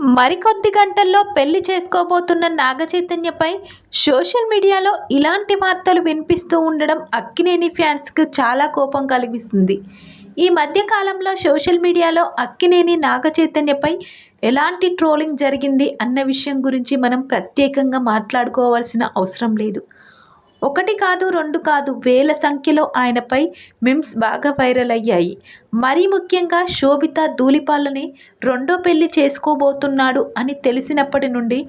మరికొద్ది గంటల్లో పెళ్లి చేసుకోబోతున్న నాగచైతన్యపై సోషల్ మీడియాలో ఇలాంటి వార్తలు వినిపిస్తూ ఉండడం అక్కినేని ఫ్యాన్స్కు చాలా కోపం కలిగిస్తుంది. ఈ మధ్య కాలంలో సోషల్ మీడియాలో అక్కినేని నాగచైతన్యపై ఎలాంటి ట్రోలింగ్ జరిగింది అన్న విషయం గురించి మనం ప్రత్యేకంగా మాట్లాడుకోవాల్సిన అవసరం లేదు. ఒకటి కాదు, రెండు కాదు, వేల సంఖ్యలో ఆయనపై మీమ్స్ బాగా వైరల్ అయ్యాయి. మరీ ముఖ్యంగా శోభిత ధూళిపాలని రెండో పెళ్లి చేసుకోబోతున్నాడు అని తెలిసినప్పటి నుండి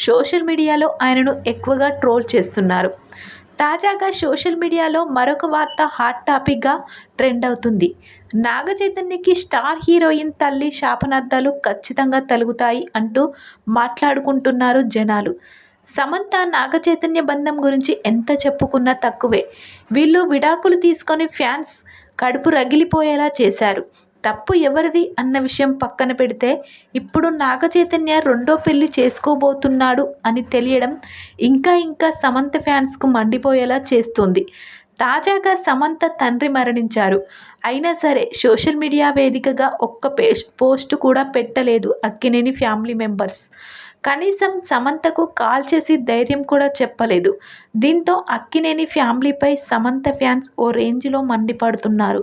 సోషల్ మీడియాలో ఆయనను ఎక్కువగా ట్రోల్ చేస్తున్నారు. తాజాగా సోషల్ మీడియాలో మరొక వార్త హాట్ టాపిక్గా ట్రెండ్ అవుతుంది. నాగచైతన్యకి స్టార్ హీరోయిన్ తల్లి శాపనార్థాలు ఖచ్చితంగా తలుగుతాయి అంటూ మాట్లాడుకుంటున్నారు జనాలు. సమంత నాగచైతన్య బంధం గురించి ఎంత చెప్పుకున్నా తక్కువే. వీళ్ళు విడాకులు తీసుకొని ఫ్యాన్స్ కడుపు రగిలిపోయేలా చేశారు. తప్పు ఎవరిది అన్న విషయం పక్కన పెడితే ఇప్పుడు నాగచైతన్య రెండో పెళ్లి చేసుకోబోతున్నాడు అని తెలియడం ఇంకా సమంత ఫ్యాన్స్కు మండిపోయేలా చేస్తోంది. తాజాగా సమంత తండ్రి మరణించారు. అయినా సరే సోషల్ మీడియా వేదికగా ఒక్క పోస్ట్ కూడా పెట్టలేదు అక్కినేని ఫ్యామిలీ మెంబర్స్. కనీసం సమంతకు కాల్ చేసి ధైర్యం కూడా చెప్పలేదు. దీంతో అక్కినేని ఫ్యామిలీపై సమంత ఫ్యాన్స్ ఓ రేంజ్లో మండిపడుతున్నారు.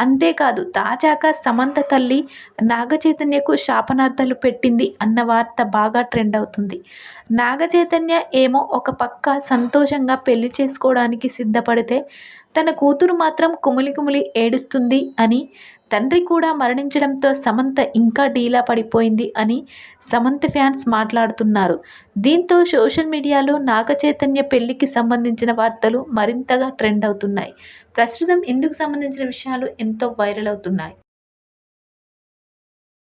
అంతేకాదు తాజాగా సమంత తల్లి నాగచైతన్యకు శాపనార్థాలు పెట్టింది అన్న వార్త బాగా ట్రెండ్ అవుతుంది. నాగచైతన్య ఏమో ఒక పక్క సంతోషంగా పెళ్లి చేసుకోవడానికి సిద్ధపడితే తన కూతురు మాత్రం కుమిలి ఏడుస్తుంది అని, తండ్రి కూడా మరణించడంతో సమంత ఇంకా డీలా పడిపోయింది అని సమంత ఫ్యాన్స్ మాట్లాడుతున్నారు. దీంతో సోషల్ మీడియాలో నాగచైతన్య పెళ్లికి సంబంధించిన వార్తలు మరింతగా ట్రెండ్ అవుతున్నాయి. ప్రస్తుతం ఇందుకు సంబంధించిన విషయాలు ఎంతో వైరల్ అవుతున్నాయి.